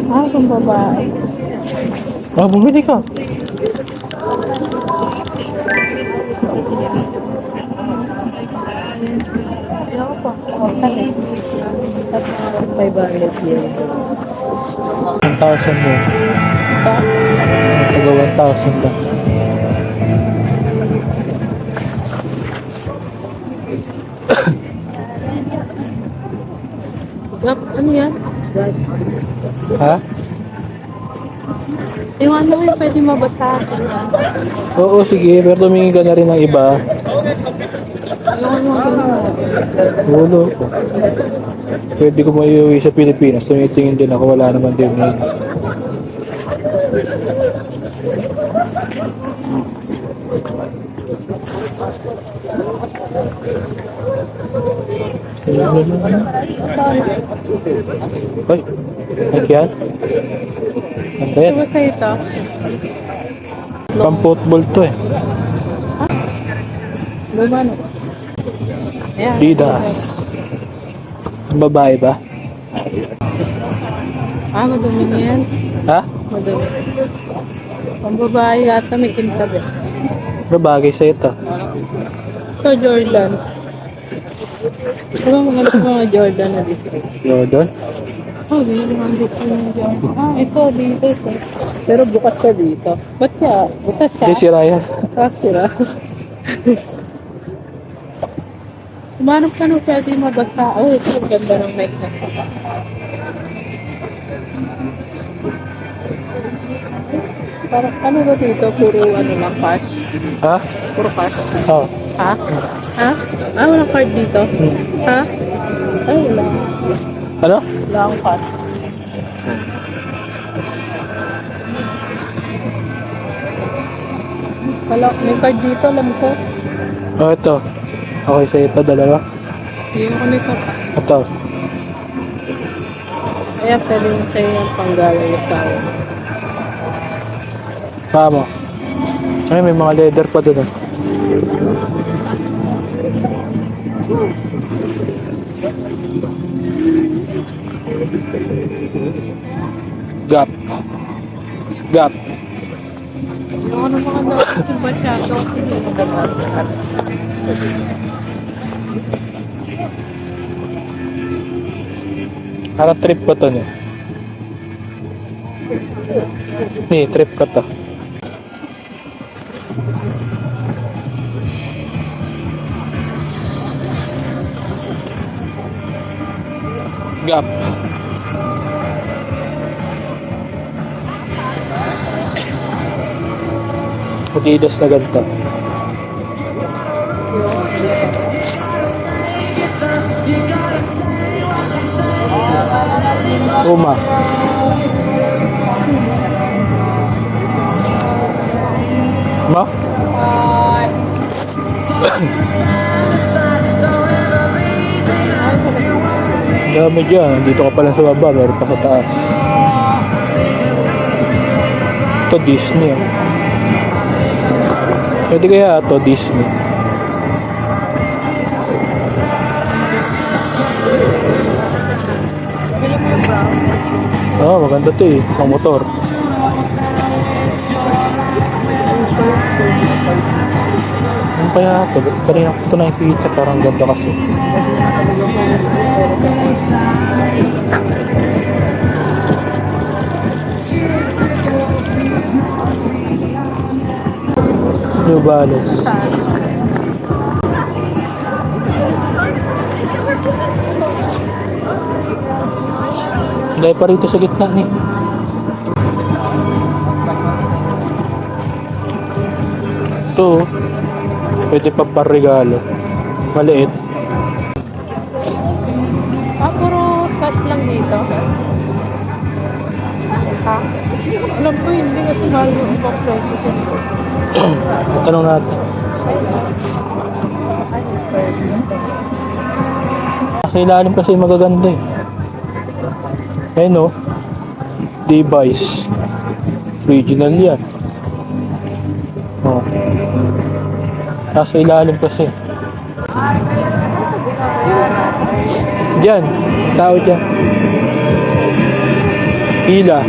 Ah, kung babae. Ah, bumili ka. Ayoko pa. Okay. At 500 yen. 1,000 din. Sa? Taga 1,000 lang. Ano yan? Ha? Yung ano yung pwede mabasa. Oo, sige. Pero tumingin ka na rin ng iba. Yung ano Ulo. Pwede ko maiuwi sa Pilipinas. Tumitingin din ako. Wala naman din. Hoy, nagyan? Ano yan? Ano sa ito? Pang-football to eh. Lumano. Ayan. Adidas. Babae ba? Ah, madumi na yan. Ha? Madumi. Ang babae yata may kintab eh. Bagay sa ito. Ito, Jordan. Diba maganda sa mga Jordan na dito? Jordan? Oh, hindi naman dito yung Jordan. Ah, ito, dito. Ito. Pero bukas siya dito. Ba't siya? Bukas siya? Hindi si Ryan. Ah, sira. Umanap ka nung pwede mabasa. Oh, ito, ang ganda ng Nike na. Parang ano ba dito? Puro ano lang, cash? Ha? Puro cash? Oo. Ha? Ha? Ah, walang card dito? Ha? Ay, wala. Ano? Wala akong cash. Wala, may card dito, alam ko. Oh, ito. Okay sa ito, dalawa. Hindi mo nito. Ito. Kaya pwede mo kayo yung panggalay sa akin. Tama. Ay, may mga leather pa doon. Gap. Gap. Yung ano mga natin masyado kasi hindi mo ganda. Para trip ko to eh. Ni, trip ko to. Gap. Adidas na ganito. Puma. Ma? Dami dyan. Dito ka pala sa baba. Meron pa sa taas. Ito Disney. Pwede kaya ito Disney. Oh, maganda to eh. Ang motor. Ano kaya ito? Ba't pa rin ako ito nakikita? Parang ganda kasi. New Balance. Dahil pa rito sa gitna ni. Ito, pwede pa parregalo. Maliit. Ah, puro cash lang dito. Ha? Alam ko hindi kasi mahal yung box dito. Tanong natin. Sa ilalim kasi magaganda eh. Ayun o. Device. Original yan. Oh. Nasa ilalim kasi. Diyan. Tao dyan. Pila.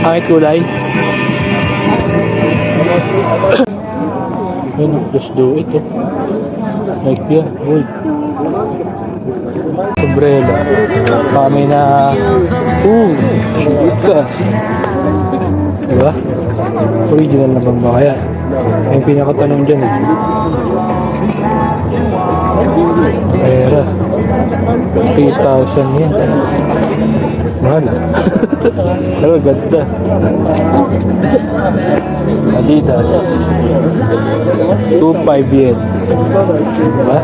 Pangit kulay. Ayun, just do it. Oh. Like yan. Uy. Umbrella. Kami na... Ika. Diba? Original naman ba kaya? Yung pinakatanong dyan eh. Pera. 3,000 yan. Mahal. Pero ganda. Adidas. 2,500 yen. Diba?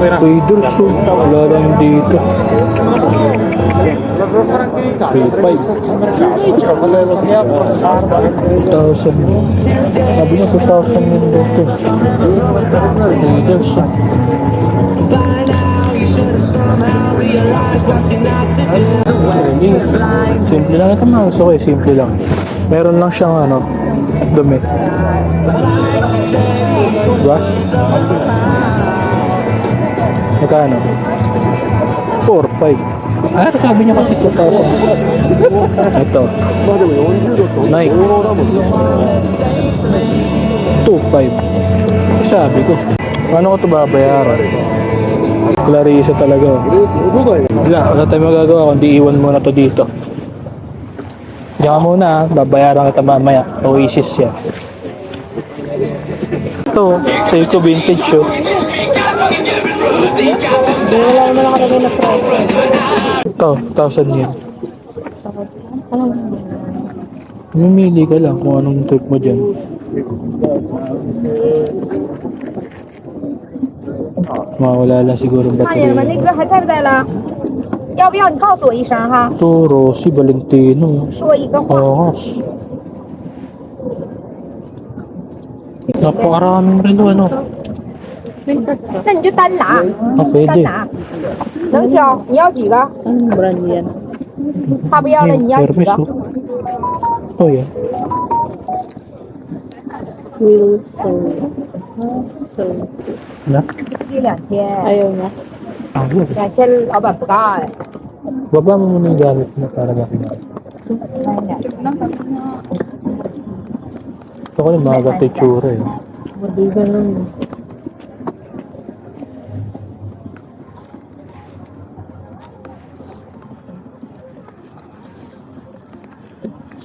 Raiders, so wala lang dito. 2,000. Sabi niya 2,000 yun dito. Raiders, so. Simple lang ito mga gusto ko eh, simple lang. Meron lang siyang ano, dumi. Diba? Magkano? 4,500. Ah, sabi niya kasi 2,000. Ito. Nike. 2,500. Sabi ko. Paano ko ito babayaran? Clarissa talaga. Wala tayong magagawa kundi iwan muna to dito. Diyan ka muna ha. Babayaran kita mamaya. Oasis yan. Ito, Seiko vintage show. Wala naman nakalagay na price. Ito, 1,000 yen. Mamili ka lang kung anong trip mo dyan. Mawala lang siguro ang 大爷们，那 baterya. 个还在不在了？要不要你告诉我一声哈？ Ito, Rossi Valentino. 说一个话。 Oo. Napakaraming relo, ano? 那你就单拿， Ah, 单 pwede. 拿，能挑？你要几个？ Anong brand yan? 他不要了，你要几 Hermes, 个？ oh. Oh, yan. Wilson. So, Na? 这2000， ayaw na. Ah, yun. 2000老板不干。 Baba mo muna yung gamit mo para makina. Gusto ko yung mga ganito yung tsura eh. Madiba lang.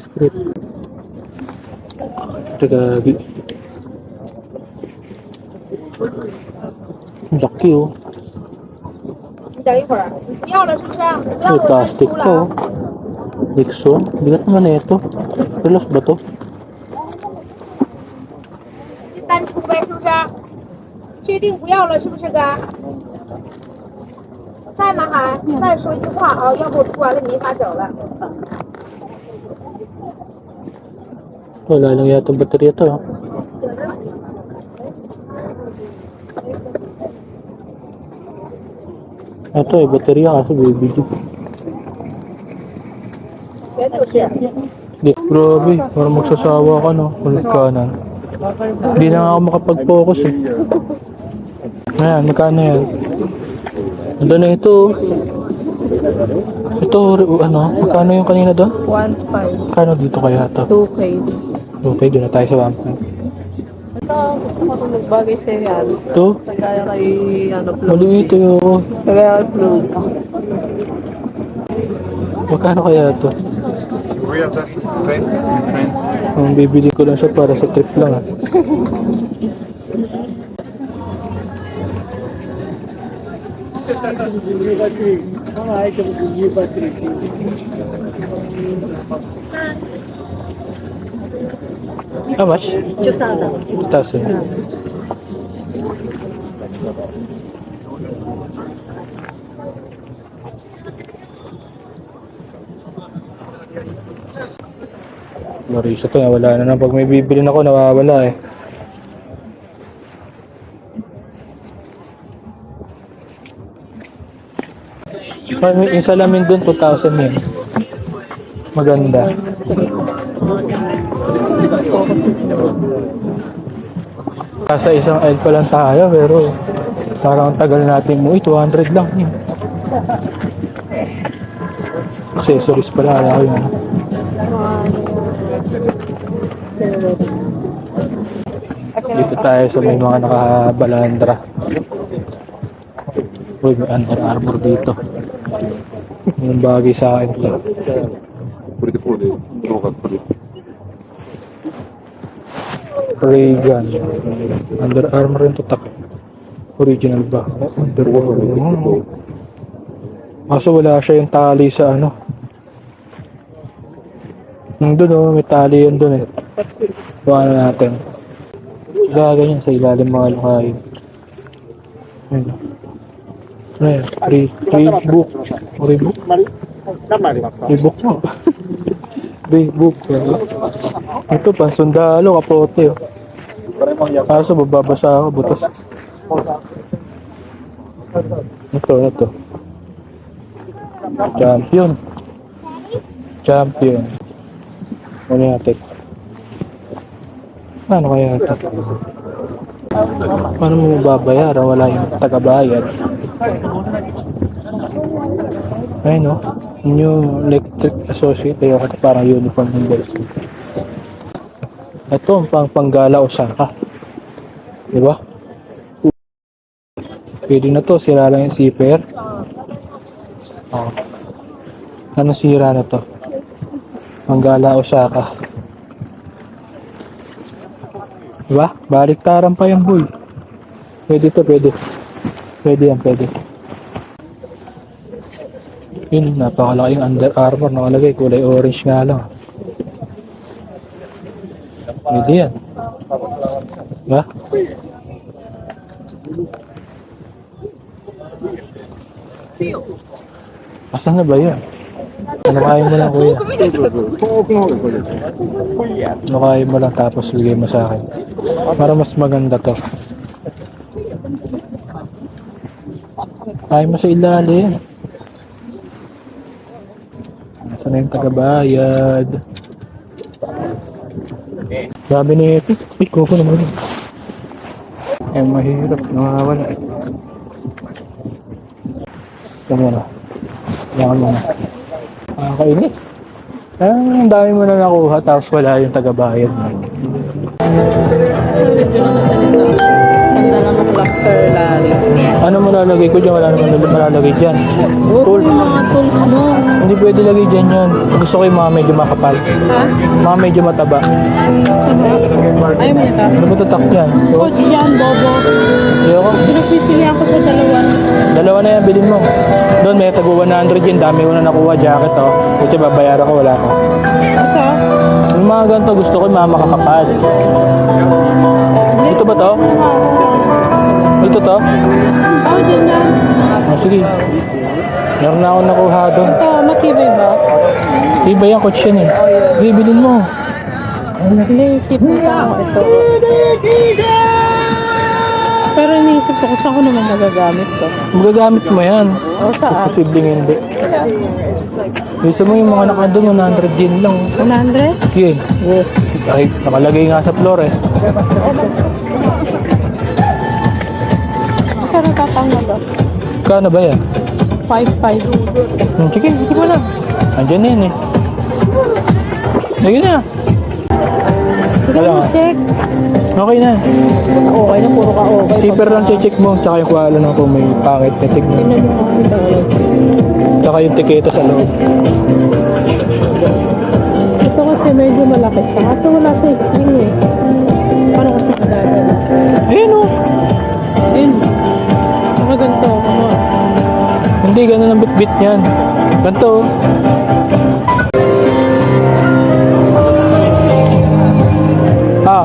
Script. Tagagi. Ang laki oh. 你等一会儿，不要了是不是？不要 May 了我 plastic 出 pa 了 oh.。Dixon. Bigat naman na ito. Pilos ba to? 就单出呗，是不是？确定不要了是不是哥？再吗还？再说一句话啊，要不我出完了没法整了。 Wala lang yata ang baterya to. Oh. Ito eh, baterya kaso baby. 绝对是。 Di, grabe. Parang magsasawa ka no. Ulit ka na. Hindi na ako makapag-focus eh. Ayan, magkano yan? Ano na ito? Ito, ano? Magkano yung kanina doon? 1.5. Magkano dito kaya ito? 2K. Okay, doon na tayo sa 1.5. Ito, ako nagbagay siya yan. Ito? Kaya kay, ano, Maliit eh ako. Kaya upload. Magkano kaya ito? Ang bibili ko lang siya para sa trip lang ah. How much? 1,000. Marisa to, wala na. Pag may bibili ako, nawawala eh. Yung salamin dun, 2,000 yun. Maganda. Nasa isang aisle pa lang tayo, pero Parang ang tagal natin mo. 200 lang. Accessories pala. Ayaw yun. Dito tayo sa may mga nakabalandra. Uy, may Under Armour dito. Yung bagay sa akin to. これでこうで動画撮る。 Ray-Gun. Under Armour yung tutak. Original ba? Under Armour. Kaso wala siya yung tali sa ano. Nandun oh, may tali yun dun eh. Buwan na natin. Ganyan sa ilalim mga lukayin. Ayun. Ayun. Rebook. Rebook? Rebook mo. Rebook. Ito pansundalo kapote oh. Kaso bababasa ako butas. Ito. Champion. Ano natin? Ano kaya ito? Paano mo babayaran? Wala yung tagabayad. Ayun o. New Electric Associate. Ayun kasi parang uniform ng guys. Ito ang panggala Osaka. Diba? Pwede na to. Sira lang yung zipper. Oh. Ano sira na to? Panggala Osaka. Diba? Baliktaran pa yung boy. Pwede to, pwede. Pwede yan, pwede. Yun, napakalaking Under Armour nakalagay. Kulay orange nga lang. Pwede yan. Diba? Asan na ba yun? Ano kaya mo lang kuya? 遠くの方でこれです。 Ano kaya mo lang tapos bigay mo sa akin? Para mas maganda to. Kaya mo sa ilalim. Saan na yung tagabayad? Sabi ni ito. Uy, koko naman. Eh, mahirap. Nakawala. Ito muna. Yan muna. Nakakainis. Ang dami mo na nakuha tapos wala yung tagabayad mo. Ganda lang ang Luxor Larry. Ano mo lalagay ko dyan? Wala naman malalagay dyan. Tool. Mga tools mo. Hindi pwede lagay dyan yun. Gusto ko yung mga medyo makapal. Ha? Mga medyo mataba. Ayaw mo ito. Ano ba tatak dyan? Coach yan, Bobo. Ayoko. Pinagpipili ako sa dalawa. Dalawa na yan, bilhin mo. Doon may tago 100 yun. Dami ko na nakuha. Jacket oh. Kasi babayaran ko, wala ko. Ito. Yung mga ganito gusto ko yung mga makakapal. Ito ba to? Ito to? Oh, dyan yan. Oh, sige. Meron na ako nakuha doon. Ito, matibay ba? Iba yan, coach yan eh. Sige, bilhin mo. Hindi, isip mo pa ito. Pero iniisip ko, saan ko naman nagagamit to? Magagamit mo yan. O, saan? Posibleng hindi. Gusto mo yung mga nakandun, 100 din lang. 100? Sige. Ay, nakalagay nga sa floor eh. Pero tatanga ba? Kano ba yan? 5.5. Sige, sige mo lang. Andyan na yan eh. Sige na. Sige Wala mo, nga. check. Okay na. Okay na, puro ka okay. Zipper lang check mo, tsaka yung kuwala na kung may pangit na tignan. Tingnan mo kung ito. Tsaka yung tiketa sa loob. Ito kasi medyo malaki pa. Kaso wala sa screen eh. Paano kasi madadala? Ayun o. Ayun. Baka ganito. Ano? Hindi, ganun ang bit-bit niyan. Ganito o. Ah,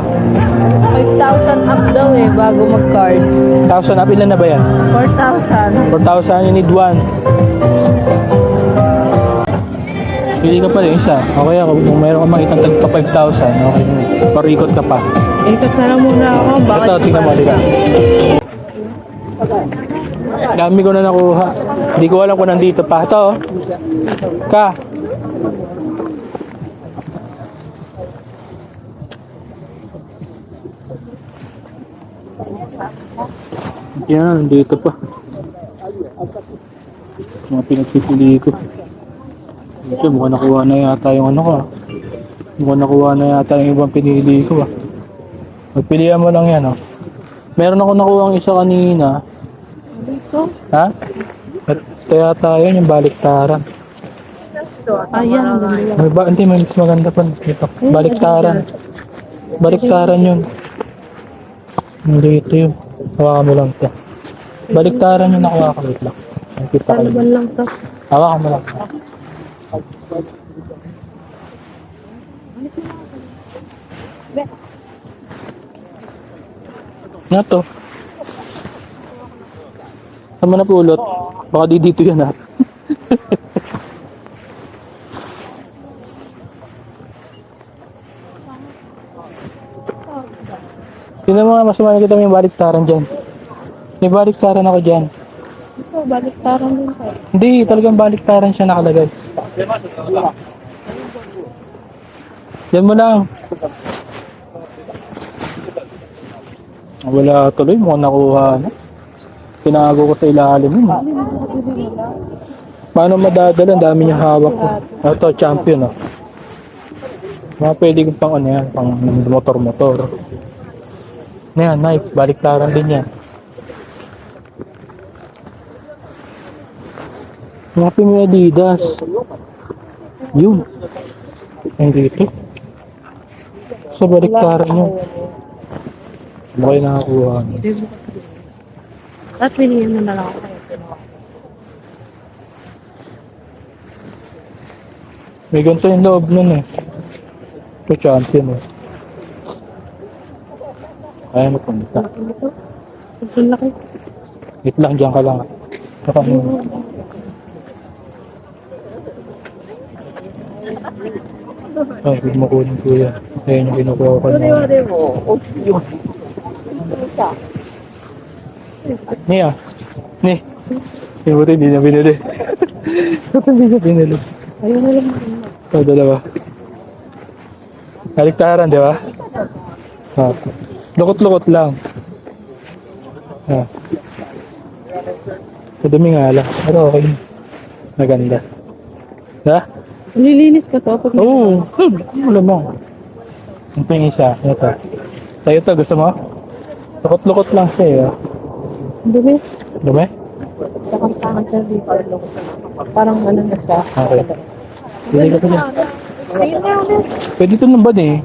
5,000 up daw eh, bago mag-card. 1,000 up. Ilan na ba yan? 4,000. 4,000, you need one. Pili ka pa rin isa. Okay ako, kung mayroon ka makitang tagpa 5,000, okay. Parikot ka pa. Ikot na lang muna ako. Bakit? Ito, tingnan mo, tingnan. Dami ko na nakuha. Hindi ko alam kung nandito pa. Ito, oh. Ka. Yan, dito pa. Mga pinagpipili ko. Dito, mukhang nakuha na yata yung ano ko. Mukhang nakuha na yata yung ibang pinili ko. Magpilihan mo lang yan, oh. Meron ako nakuha ang isa kanina. Dito. Ha? Ito yata yun, yung baliktaran. Ayan, Hindi, may mas maganda pa. Ito, baliktaran. Baliktaran yun. Hindi ito yun. Hawakan mo lang ito. Baliktaran yun nakuha ko. Wait lang. Nakita ko Talaban yun. lang to. Hawakan mo lang. Nga to. Saan mo napulot? Baka di dito yan, ha? Tingnan mo nga, mas makikita mo yung baliktaran dyan. May baliktaran ako dyan. Ito, baliktaran din tayo. Hindi, talagang baliktaran siya nakalagay. Yan mo lang. Wala tuloy, mukhang nakuha na. Tinago ko sa ilalim yun. Paano madadala? Ang dami niya hawak ko. Ito, champion, oh. Mga pwede kong pang ano yan, pang motor-motor. Yan, knife, baliktaran din yan. Mga may Adidas. Yun. Ang dito. Sa baliktaran yun. Ano kayo nakakuha? At binigyan mo na lang ako. May ganito yung loob nun eh. Ito champion eh. Kaya mo punta. Ang laki. Wait lang, dyan ka lang. Saka mo. Ay, huwag mo kunin kuya. Ayun yung kinukuha ko na. Nia. Ni. Yung buti hindi niya binili. Buti hindi niya binili. Ayun na lang. O, dalawa. Baliktaran, di ba? Ha. Lukot-lukot lang. Ha. Madumi nga lang. Pero okay. Maganda. Ha? Nililinis pa to? Pag Oo. Wala mo. Ito yung isa. Ito. Tayo to. Gusto mo? Lukot-lukot lang siya eh. Dumi. Dumi? Takang-takang siya dito. Parang ano na siya. Okay. Hindi ka sila. Pwede ito naman eh.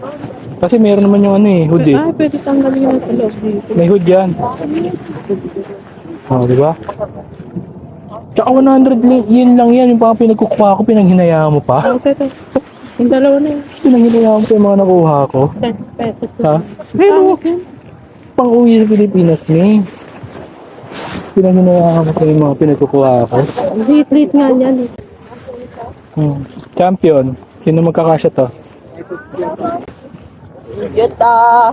Kasi meron naman yung ano eh, hood eh. Ay, pwede tanggalin yung sa loob dito. May hood yan. Oh, di ba? Tsaka 100 yen lang yan. Yung pang pinagkukuha ko, pinanghinayaan mo pa. Okay, ito. Yung dalawa na yun. Pinanghinayaan ko yung mga nakuha ko. 30 pesos. Ha? Pero, pang uwi sa Pilipinas ni. Pinanghinayaan ko yung mga pinagkukuha ko. Lit-lit nga yan. Champion. Sino magkakasya to? Yuta!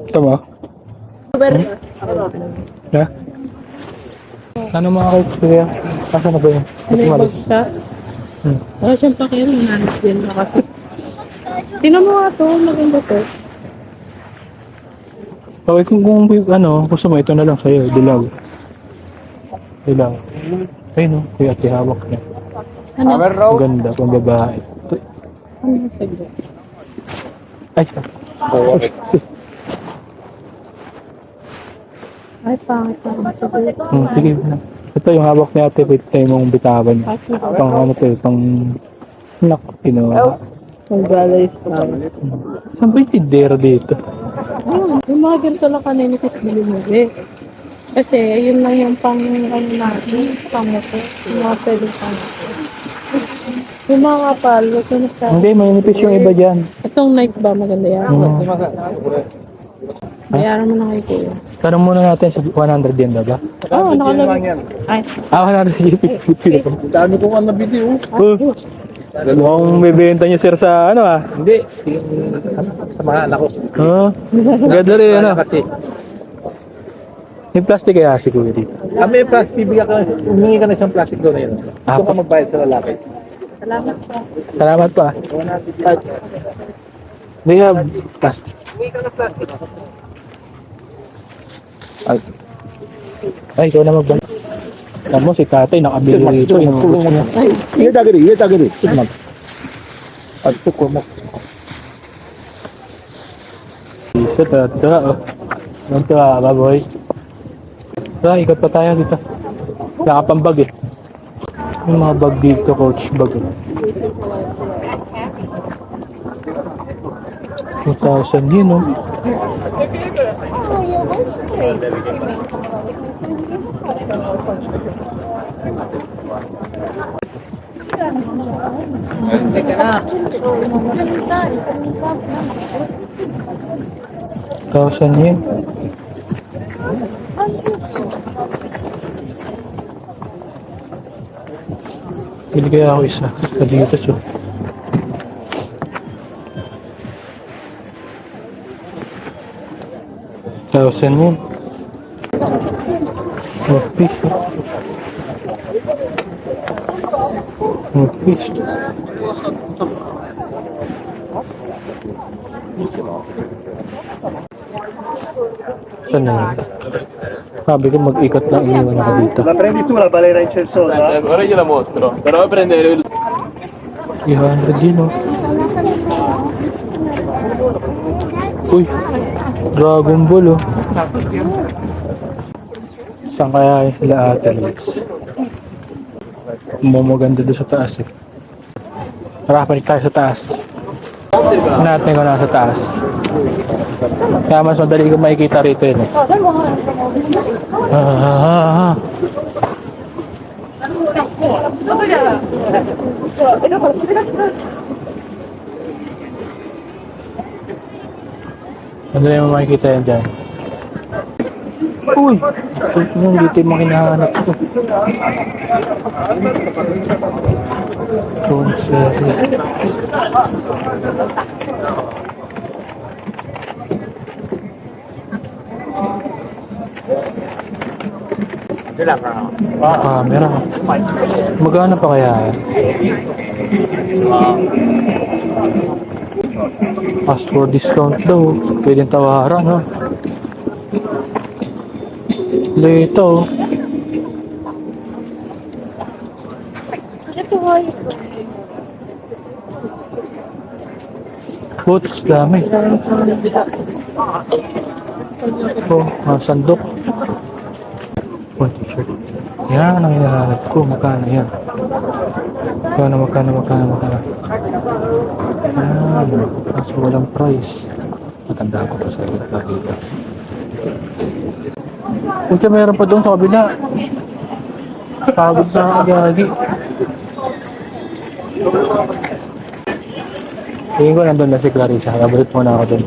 Ito mo? Ha? Ano mga kayo kuya? Asa na ba yun? Ano yung Malis. bagsa? Wala siyang pakiyan. Manalis din na kasi. Tinan mo nga to. Maganda to. Okay, kung ano, gusto mo, ito na lang sa'yo. Dilaw. Dilaw. Ay no, kuya ate hawak niya. Ano? Ang ganda, pang babae. Ano yung saglit? Ay, Ay, pangit na. sige na. Ito yung hawak ni ate, wait tayo mong bitawan niya. Pang ano to eh, pang nak, kinuha. Ang galay sa Saan ba yung tindera dito? ayun, yung mga ganito lang kanina kasi bilimili. Kasi, yun lang yung pang ano natin, pang motor. Yung mga pwede pang yung mga kapal, ito na sa... Hindi, may nipis yung iba dyan. Itong Nike ba, maganda yan? Bayaran mo na kay Kuya. Tanong muna natin sa 100 yen ba? Oo, nakalagay. Ay, 100 yen. Dami kong ano video. Mukhang bibenta niyo sir sa ano ah. Hindi. Sa mga anak ko. Oo. Ganda rin ano. Kasi. May plastic kaya si Kuya dito. May plastic, bibigyan ka, humingi ka na isang plastic doon na yun. Ah, Ito ka magbayad sa lalaki. Salamat pa. They have plastic. Ay, ikaw na magbayad. Alam mo, si tatay nakabili rito. Inuubos niya. Iya tagari. Tignan. At tuko mo. Isa, tata. Ganito boy. Tara, ikot pa tayo dito. Wala ka pang bag eh. Yung mga bag dito, coach bag eh. 2,000 yun, no? Thousand yun. Bili kaya ako isa. Dito siya. Thousand yun. Oh, fish. Oh, fish. Saan na yun? Sabi ko mag-ikot lang, iniwan ako dito. La prendi tu la balena incensosa? Ora gliela mostro, però prendere il 300 din, oh. Uy, Dragon Ball, oh. Saan kaya yun sila ate, Lex? Maganda doon sa taas, eh. Tara, panik tayo sa taas. Natin ko nasa taas. Kaya mas madali ko makikita rito yun, eh. Madali mo makikita yan dyan. Uy! Yung dito yung mga hinahanap ko. Camera. Magkano pa kaya yan? Ask for discount daw. Pwedeng tawaran, ha? Dito. Boots, dami. Oh, mga sandok. Oh, t-shirt. Yan ang hinahanap ko. Magkano yan? Magkano? Yan. Kaso walang price. Matandaan ko pa sa dito. Kung meron pa doon sa kabila. Pagod na agagi. Tingin ko nandun na si Clarissa. Nabalit muna ako doon.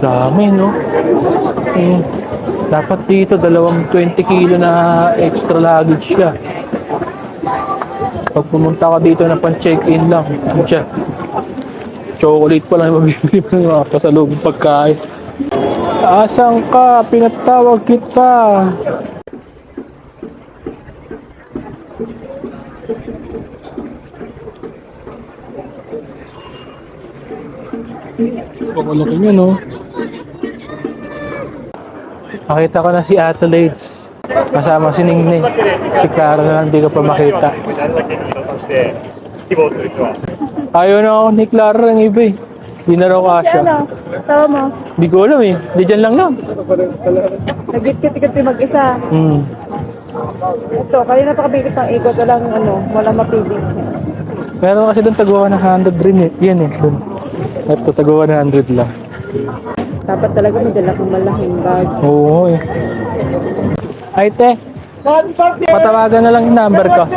Dami, no? Dapat dito, 20 kilo na extra luggage ka. Pag pumunta ka dito na pang check-in lang, ano siya? Chocolate pa lang yung mabibili mo ng mga pasalubong pagkain. Asan ka? Pinatawag kita. Pakulaki niya, no? Nakita ko na si Athletes. Kasama si Ningning. Si Clara na lang, di ko pa makita. Ayaw na ako ni Clara ng iba eh. Di na raw kasya. Ano? Tawa mo? Di ko alam eh. Di dyan lang lang. Nagkit-kit mag-isa. Ito, kanina pa kabigit ng ikot. Walang mapili. Meron kasi doon tagawa ng 100 rin eh. Yan eh. Doon. Ito tagawa ng 100 lang. Dapat talaga madala kong malaking bag. Oo eh. Ay te. Patawagan na lang yung number ko.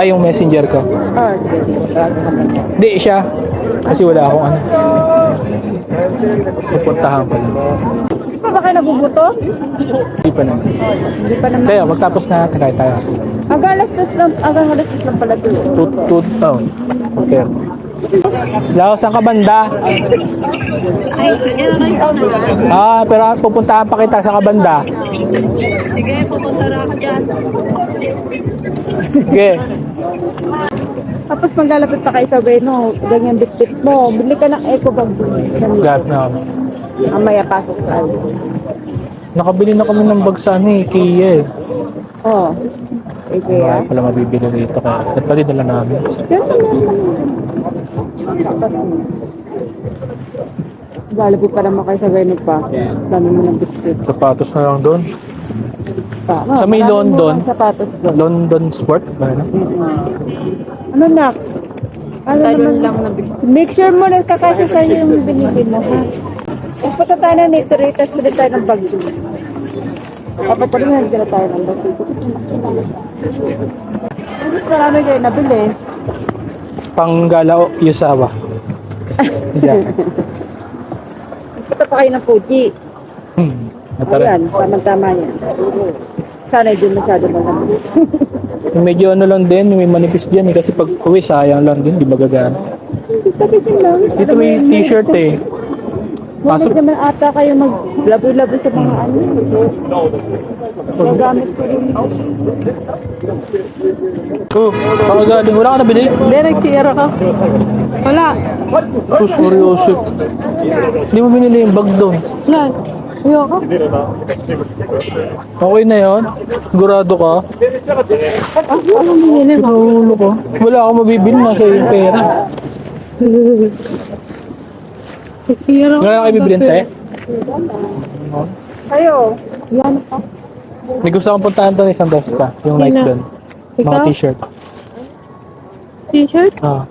Ay yung messenger ko. Ah, sige. Di siya. Kasi wala akong ano. Pupuntahan ko lang. Di pa ba kayo nabubuto? Hindi pa naman. Hindi pa naman. Kaya magtapos na tayo tayo. Hanggang alas 2 lang pala ito. Oh. Okay. Lao, saan ka banda? Pero pupuntahan pa kita sa kabanda. Sige, pupunta na ako dyan. Sige. Tapos maglalapit pa kayo sa Beno, ganyan bit-bit mo. Bili ka ng eco bag. Lahat na ako. Mamaya pasok tayo. Nakabili na kami ng bag sa Kia eh. Oo. Wala pala mabibili rito kaya. At pali dala namin. Lalapit pa naman kayo sa Beno pa. Dami mo ng bit-bit. Sapatos na lang doon. Sa may London. Sapatos doon. London Sport. Ano? Ano na? Ano naman lang na make sure mo na kakasya sa'yo yung binili mo, ha? Punta tayo na nito rito, tapos pili tayo ng bag doon. Dapat rin nagdala tayo ng bag doon. Marami kayo nabili. Panggala o Yusawa. Yeah. Punta pa kayo ng Fuji. Natara. Ayan, tama-tama yan. Sana din masyado malamig. Medyo ano lang din, may manipis dyan eh. Kasi pag uwi, sayang lang din, di ba gagana? Dito may t-shirt eh. Bakit naman ata kayo mag-labo-labo sa mga ano? Gagamit ko rin. Pakagaling. Wala ka nabili? Hindi, nag-CR ako. Wala. Seryoso. Hindi mo binili yung bag doon. Wala. Ayoko. Okay na yun? Sigurado ka? Ano minili mo? Pinulo ko. Wala akong mabibili na sa yung pera. Nag-CR ako. Wala kayo bibili te? Kayo. Yan pa. May gusto akong puntahan doon isang besta. Yung night Sino? doon. Mga Ikaw? t-shirt. T-shirt? Ah.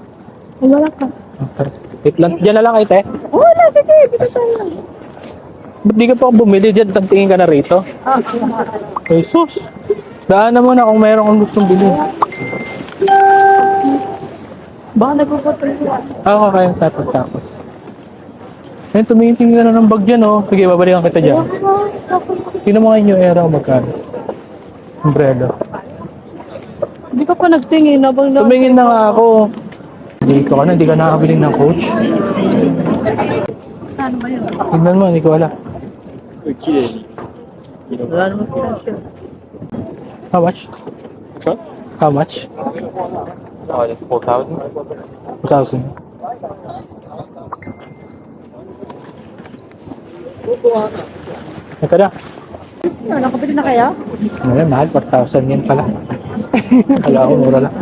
Wala ka. Okay. Wait lang. Diyan na lang kayo te. Wala, sige. Bitasan lang. Ba't di ka pa bumili dyan? Tantingin ka na rito. Jesus. Daanan mo na kung mayroon kang gustong bilhin. Baka nagpuputol ka. Ako kayang tapos. Ayun, tumingin ka na ng bag dyan, oh. Sige, babalikan kita dyan. Tingnan mo ngayon yung era kung magkano. Umbrella. Hindi ka pa nagtingin. Nabang na. Tumingin na nga ako. Hindi ka nakakabili ng coach. Ano ba yun? Tingnan mo, hindi ko wala. Wala naman pinasya. How much? How much? 4,000. 2,000. Ito na. Nakabili na kaya? Ngayon, mahal. 4,000 yan pala. Kala ko, mura lang.